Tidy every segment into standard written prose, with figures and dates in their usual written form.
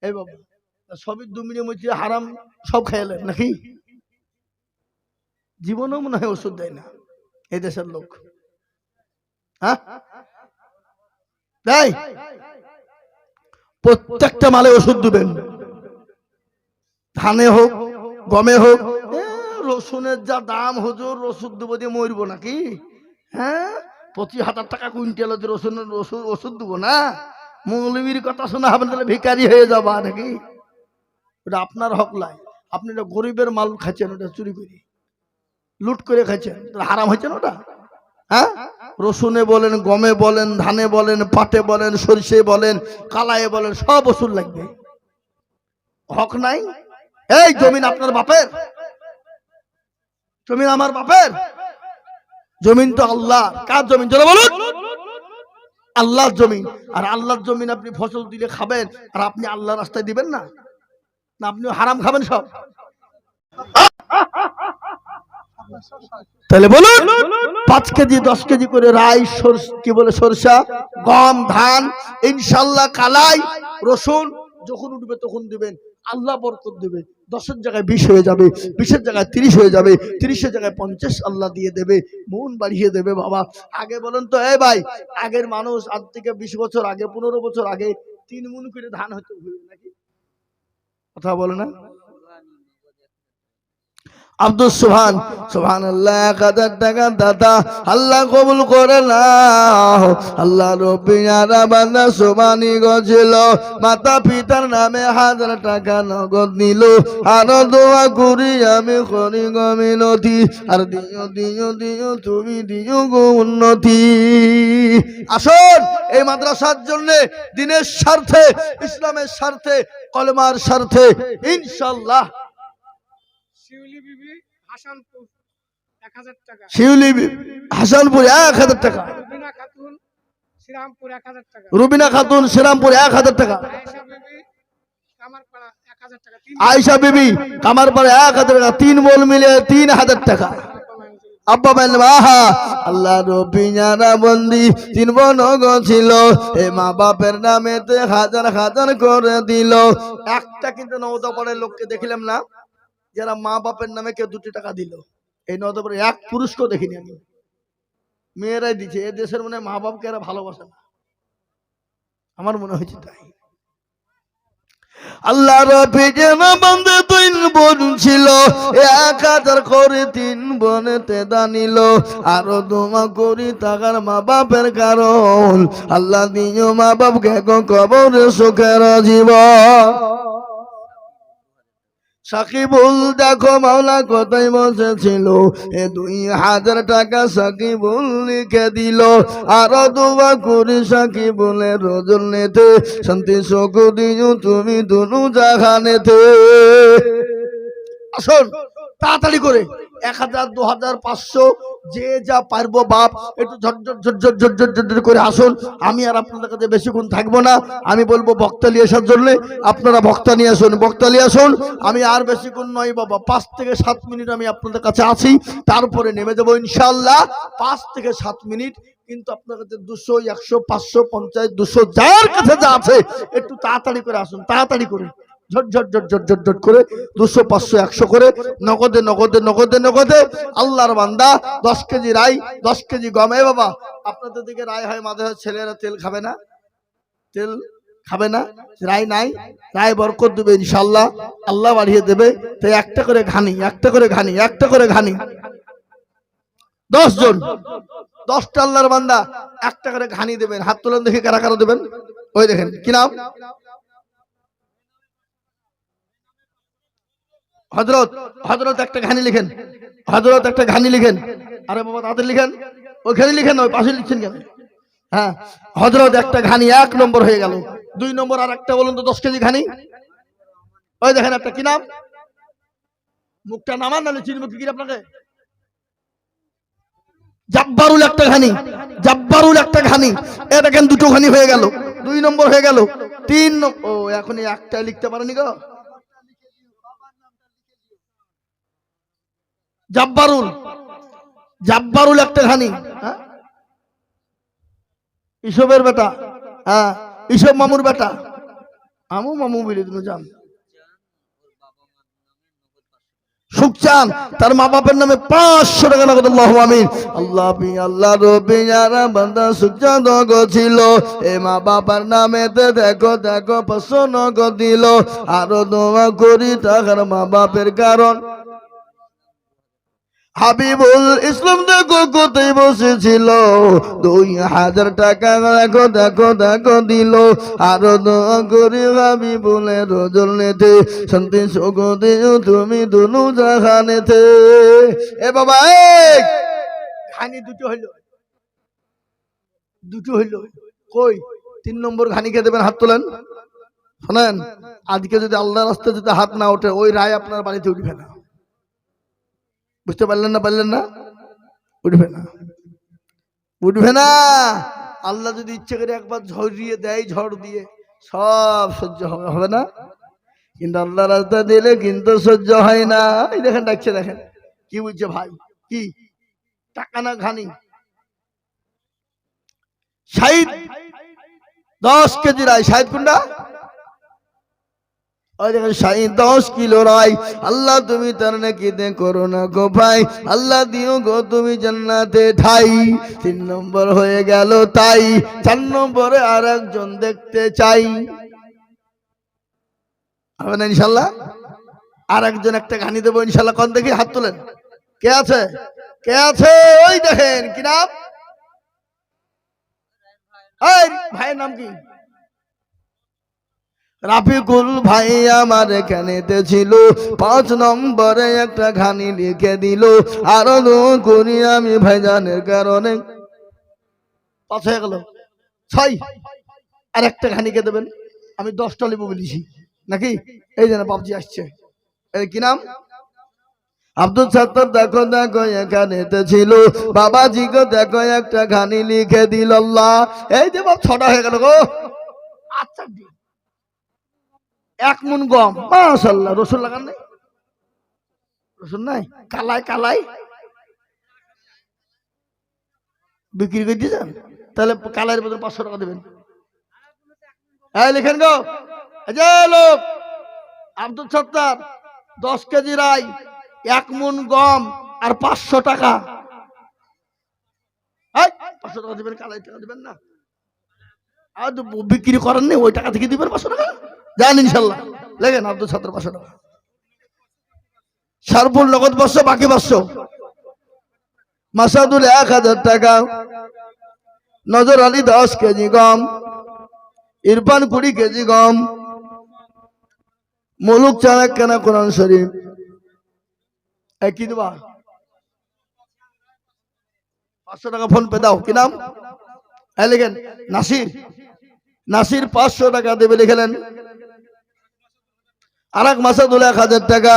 এই বাবা সবই 2 মিনিট মধ্যে হারাম সব খাইলেন নাকি? জীবনেও মনে হয় ওষুধ দেয় না এই দেশের লোক। হ্যাঁ তাই প্রত্যেকটা মালে ওষুধ দিবেন, ধানে হোক গমে হোক। রসুনের যা দাম হুজুর, রসুন দেবো দিয়ে মরবো নাকি? হ্যাঁ 25,000 টাকা কুইন্টাল রসুনের ওষুধ দেবো না? মৌলবীর কথা শোনা হবে তাহলে ভিখারি হয়ে যাবা নাকি? ওটা আপনার হক লাই, আপনি এটা গরিবের মাল খাচ্ছেন, ওটা চুরি করে লুট করে খাচ্ছেন, হারাম হয়েছে না ওটা? হ্যাঁ রসুনে বলেন, গমে বলেন, ধানে বলেন, পাটে বলেন, সরিষে বলেন, কালায়ে বলেন, সব ওষুধ লাগবে। হক নাই? এই জমিন আপনার বাপের, জমিন আমার বাপের, জমিন তো আল্লাহ। কার জমিন চলো বলুন? আল্লাহর জমিন। আর আল্লাহর জমিন আপনি ফসল দিলে খাবেন, আর আপনি আল্লাহর রাস্তায় দিবেন না? না আপনি হারাম খাবেন সব? তাহলে বলুন 5 কেজি 10 কেজি করে রাই কি বলে সরষা, গম, ধান, ইনশাআল্লাহ কালাই, রসুন যখন উঠবে তখন দিবেন, আল্লাহ বরকত দেবে। 10-এর জায়গায় 20 হয়ে যাবে, 20-এর জায়গায় 30 হয়ে যাবে, 30-এর জায়গায় 50 আল্লাহ দিয়ে দেবে, মন বাড়িয়ে দেবে। বাবা আগে বলেন তো, এই ভাই আগের মানুষ আজ থেকে 20 বছর আগে 15 বছর আগে 3 মণ করে ধান হতো নাকি? কথা বলে না? আব্দুল সুবহান সুবহানাল্লাহ 1000 টাকা দাতা আল্লাহ কবুল করে নাও। আল্লাহ রব্বিয়ারা বান্দা সুবহানি গছিল, মাতা পিতার নামে 1000 টাকা নগদ নিল। আর দোয়া করি আমি করি গো মিনতি, আর দিও দিও দিও তুমি দিও গো উন্নতি। আসুন এই মাদ্রাসার জন্য দিনের স্বার্থে, ইসলামের স্বার্থে, কলেমার স্বার্থে ইনশাআল্লাহ শিউলি বিবি হাসানপুর 1000 টাকা, শিউলি হাসানপুর 1000 টাকা, রুবিনা খাতুন শ্রীরামপুর 1000 টাকা, রুবিনা খাতুন শ্রীরামপুর 1000 টাকা, আয়েশা বিবি কামারপাড়া 1000 টাকা, আয়েশা বিবি কামারপাড়া 1000 টাকা, 3 বোন মিলে 3000 টাকা। আব্বা বলেন আহা আল্লাহ রব্বিয়ারা বন্দি 3 বোন ছিল, এই মা বাপের নামেতে 1000 করে দিল। একটা কিন্তু নওদাপাড়ার লোককে দেখলাম না যারা মা বাপের নামে কেউ 2 টাকা দিল। এই নওদাপাড়া এক পুরুষকেও দেখিনি আমি। মেয়েরাই দিচ্ছে। এ দেশের মনে মা বাপকে এরা ভালোবাসে না, আমার মনে হয়েছে তাই। আল্লাহ রবি যেন বন্ধে 3 বোন ছিল, 1000 করে 3 বোনেতে দানিল। আরো দোয়া করি তাকার মা বাপের কারণ, আল্লাহ দিও মা বাপকে কবরে সুখের জীবন। সাকিবুল দেখো মাওলা কোথায় বসেছিল, এ 2000 টাকা সাকিবুল লিখে দিল। আরো দোয়া করি সাকিবুলের রজনীতে শান্তি সুখ দিও তুমি দুনু জাহানেতে। আসুন তাড়াতাড়ি করে 1000 2000 500 যে যা পারবো বাপ একটু ঝটঝট করে আসুন। আমি আর আপনাদের কাছে বেশিক্ষণ থাকবো না, আমি বলবো বক্তা নিয়ে আসার জন্য, আপনারা বক্তা নিয়ে আসুন, বক্তা নিয়ে আসুন। আমি আর বেশিক্ষণ নয় বাবা, 5 থেকে 7 মিনিট আমি আপনাদের কাছে আছি, তারপরে নেমে যাবো ইনশাআল্লাহ। 5 থেকে 7 মিনিট কিন্তু আপনার কাছে 200 100 500 50 200 যার কাছে যা আছে একটু তাড়াতাড়ি করে আসুন, তাড়াতাড়ি করে ঝট করে 200 500 100 করে নগদে নগদে নগদে নগদে। আল্লাহর বান্দা 10 কেজি রাই 10 কেজি গম। এ বাবা আপনাদের দিকে রাই হয়, মাঝে ছেলেরা তেল খাবে না, তেল খাবে না, রাই নাই, রাই বরকত দেবে ইনশাআল্লাহ, আল্লাহ বাড়িয়ে দেবে। তাই একটা করে ঘানি, একটা করে ঘানি, একটা করে ঘানি 10 জন 10টা আল্লাহর বান্দা একটা করে ঘানি দেবেন। হাত তোলেন দেখে কারা কারা দেবেন। ওই দেখেন কি নাম? হযরত, হযরত একটা ঘানি লিখেন, হযরত একটা ঘানি লিখেন। আরে বাবা তাদের লিখেন, ওইখানে লিখেন, ওই পাশে লিখছেন কেন? হ্যাঁ হযরত একটা ঘানি 1 নম্বর হয়ে গেল। 2 নম্বর আর একটা বলুন তো 10 কেজি ঘানি। ওই দেখেন একটা কি নাম? মুখটা নামান নালে চিনব কি আপনাকে। জাব্বারুল একটা ঘানি, জাব্বারুল একটা ঘানি। এ দেখেন 2টো ঘানি হয়ে গেল, 2 নম্বর হয়ে গেল। 3 ও এখনই একটা লিখতে পারেনি গো। জাব্বারুল, জাব্বারুল একটা ঘানি। হ্যাঁ ইসবের বেটা, হ্যাঁ ইসব মামুর বেটা। আমু মামু বলে তুমি জান সুখচান তার মা বাপের নামে 500 টাকা নগদ আল্লাহু আমিন আল্লাহ রব্বি যারা বান্দা সুখচান ছিল এ মা বাবার নামেতে দেখো 500 নগদ দিল আরো দোয়া করি তার মা বাপের কারণ হাবিবুল ইসলাম দেখো কোথায় বসেছিল 2000 টাকা দেখো দিল আরো দোয়া করি হাবিবুলের রজল নেতে শান্তি সুখ দিও তুমি দুনু জাহানেতে এ বাবা ঘানি দুটো হইল কই 3 নম্বর ঘানি কে দেবেন হাত তোলেন শোনেন আজকে যদি আল্লাহর রাস্তায় যদি হাত না ওঠে ওই রায় আপনার বাড়িতে উঠবে না বুঝতে পারলেন না উঠবে না আল্লাহ যদি ইচ্ছে করে একবার ঝরিয়ে দেয় ঝড় দিয়ে সব সহ্য হবে না কিন্তু আল্লাহ রাস্তা দিলে কিন্তু সহ্য হয় না এই দেখেন ডাকছে দেখেন কি বুঝছে ভাই কি টাকা না ঘানি 10 কেজি রায় 60 কোনটা 10 কিলো রাই আল্লাহ তুমি তার নাকি দে করো না গো ভাই আল্লাহ দিও গো তুমি জান্নাতে ঠাই 3 নম্বর হয়ে গেল তাই 4 নম্বরে আর একজন দেখতে চাই হবে না ইনশাআল্লাহ আর একজন একটা ঘানি দেবো ইনশাআল্লাহ কোন দেখি হাত তোলেন কে আছে ওই দেখেন কি নাম এই ভাইয়ের নাম কি রাফিকুল ভাই আমার এখানেতে ছিল 5 নম্বরে একটা ঘানি লিখে দিল আরো দোয়া করি আমি ভাইজানের কারণে 5 হয়ে গেল 6 আর একটা ঘানি কে দেবেন আমি 10টা লিখব বলেছি নাকি এই যেন বাবজি আসছে এই কি নাম আব্দুল সত্তার দেখো এখানেতে ছিল বাবাজি গো দেখো একটা ঘানি লিখে দিল আল্লাহ এই যে বাপ 6টা হয়ে গেল গো আচ্ছা 1 মুন গম মাশাআল্লাহ রসুন লাগান নাই রসুন নাই কালাই বিক্রি করে দিয়েছেন তাহলে কালাইয়ের বদলে 500 টাকা দেবেন এই লিখেন গো এই যে লোক আব্দুল সত্তার 10 কেজি রাই 1 মুন গম আর 500 টাকা 500 টাকা দিবেন কালাই টাকা দিবেন না আর বিক্রি করেন নি ওই টাকা থেকে দিবেন 500 টাকা জান ইনশাআল্লাহ লেখেন আব্দুল সত্তার 500 টাকা সারপুর নগদ 500 বাকি 500 মাসাদুল 1000 টাকা নজর আলী 10 কেজি গম ইরফান 20 কেজি গম মুলুক চালাক কেনা কোরআন শরীফ কি দেবা 500 টাকা ফোন পে দাও কি নাম লিখেন নাসির 500 টাকা দেবে লিখলেন আর এক মাসাদুল 1000 টাকা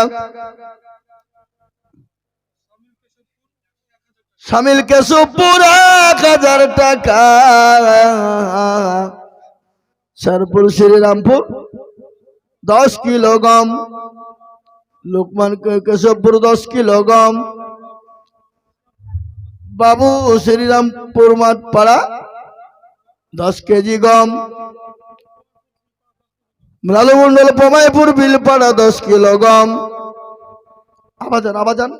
শামিল কেশবপুর 1000 টাকা শারপুর শ্রীরামপুর 10 কিলো গম লোকমান কেশবপুর 10 কিলো গম বাবু শ্রীরামপুর মাঠপাড়া 10 কেজি গম লালু মন্ডল পমাইপুর বিলপাড়া 10 কিলো গম আবাজান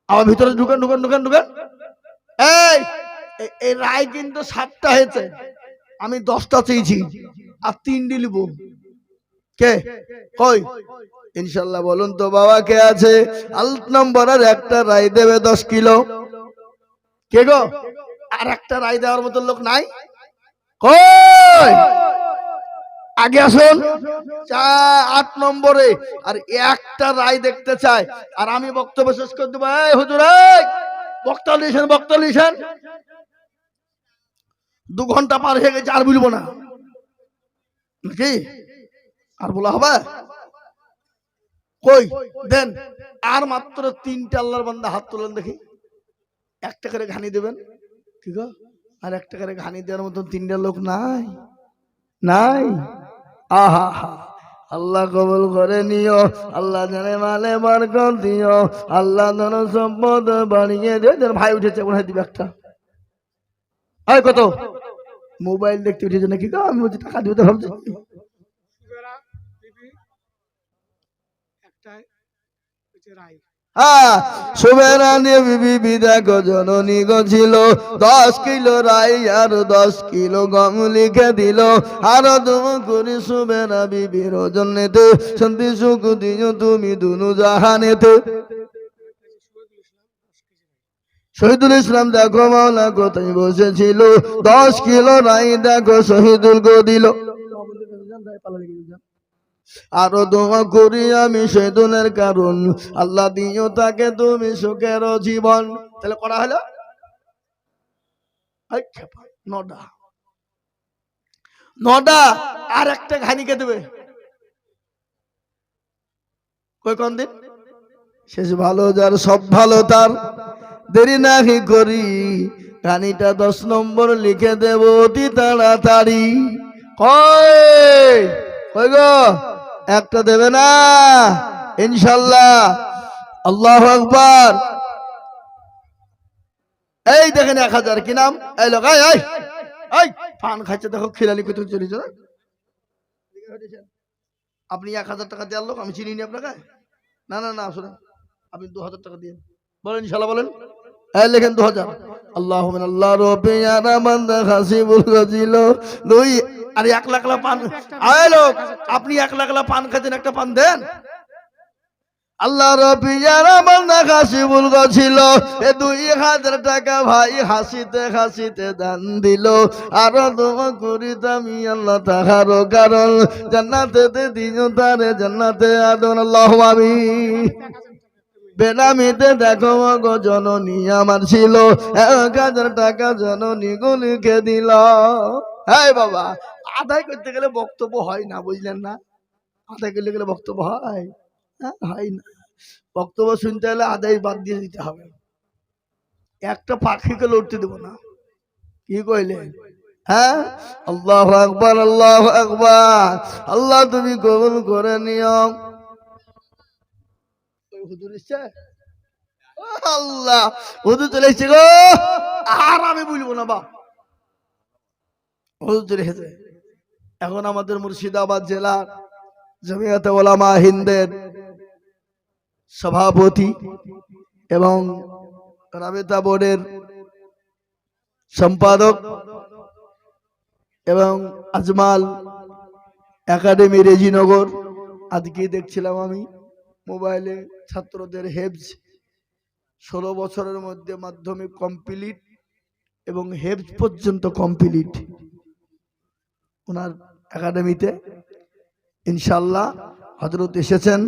আবার ভিতরে ঢুকেন এই রায় কিন্তু 7টা হয়েছে আমি 10টা চেয়েছি আর 3টি লিব কে কই ইনশাআল্লাহ বলুন তো বাবা কে আছে 8 নম্বর আর একটা রায় দেবে 10 কিলো কে গো আর একটা রায় দেওয়ার মতো লোক নাই কই আগে আসুন 8 নম্বরে আর একটা রায় দেখতে চাই আর আমি বক্তব্য শেষ করে দেবো এই হুজুর এই বক্তা লিখেন 2 ঘন্টা পার হয়ে গেছে আর বলবো না নাকি আর বলা হবে কই দেন আর মাত্র 3টা আল্লাহর বান্দা হাত তোলেন দেখি একটা করে ঘানি দেবেন ঠিক আছে আর একটা করে ঘানি দেওয়ার মতো 3টা লোক নাই আহা আল্লাহ কবুল করে নিও আল্লাহ জানে মালে বরকত দিও আল্লাহ ধন সম্পদ বাড়িয়ে দিও ভাই উঠেছে মনে হয় দিবে একটা কত মোবাইল দেখতে উঠেছে নাকি গো? আমি বলছি টাকা দিতে ভাবছি। হ্যাঁ, সুবেরানি বিবি দেখো জননী গো ছিল 10 কিলো রাই আর 10 কিলো গম লিখে দিল। আর তুমি করি সুবেরা বিবির ওজন নিতে, শান্তি সুখ দিও তুমি দুনু জাহানেতে। শহীদুল ইসলাম দেখো মাওলা কোথায় বসেছিল, 10 কিলো রাই দেখো শহীদুল গো দিল। আরো দোয়া করি আমি শহীদুলের কারণ, আল্লাহ দিও তাকে তুমি সুখের জীবন। তাহলে করা হলো 9টা। আর একটা ঘানিকে দেবে কই কোন দিন? শেষ ভালো যার সব ভালো তার, দেরি নাহি করি ঘানিটা 10 নম্বর লিখে দেব অতি তাড়াতাড়ি। কই কই গো, একটা দেবে না ইনশাল্লাহ? আল্লাহু আকবার। এই দেখেন 1000, কি নাম? এই লোক এই পান খাচ্ছে দেখো, খিলালি কোথাও চলেছে। আপনি 1000 টাকা দেওয়ার লোক, আমি চিনি আপনাকে। না না না, শুনেন, আপনি 2000 টাকা দিয়ে বলেন ইনশাল্লাহ, বলেন। এই লেখেন 2000। আল্লাহ আল্লাহ রবি বান্দা হাসিবুল গজিল দুই। আর 1 লাখ পান। আয় লোক, আপনি 1 লাখ পান খাচ্ছেন, একটা পান দেন। আল্লাহ রবি বান্দা হাসিবুল গছিল, এ 2000 টাকা ভাই হাসিতে হাসিতে দান দিল। আর দোয়া করি আমি আল্লাহ তাহার কারণ, জান্নাতে দিও তারে জান্নাতে আদন। আল্লাহু আমিন। বেনামিতে দেখো গো জননী আমার ছিল, 1000 টাকা জননী গো লিখে দিল। হ্যাঁ বাবা, আদায় করতে গেলে বক্তব্য হয় না, বুঝলেন না? আদায় করতে গেলে বক্তব্য হয় হয় না। বক্তব্য শুনতে হলে আদায় বাদ দিয়ে দিতে হবে। একটা পাখিকে লড়তে দেবো না। কি কইলে? হ্যাঁ, আল্লাহু আকবার, আল্লাহু আকবার। আল্লাহ তুমি কবুল করে নিও। হুজুর এসছে, আল্লাহ হুজুর চলে এসছে গো। আর আমি বলবো না বা, হুজুর চলে এসেছে। এখন আমাদের মুর্শিদাবাদ জেলার জমিয়তে উলামা হিন্দের সভাপতি এবং রাবেতা বোর্ডের সম্পাদক এবং আজমাল একাডেমি রেজিনগর, আজকে দেখছিলাম আমি মোবাইলে ছাত্রদের হেফজ 16 বছরের মধ্যে মাধ্যমিক কমপ্লিট এবং হেফজ পর্যন্ত কমপ্লিট ওনার একাডেমিতে। ইনশাল্লাহ হযরত এসেছেন,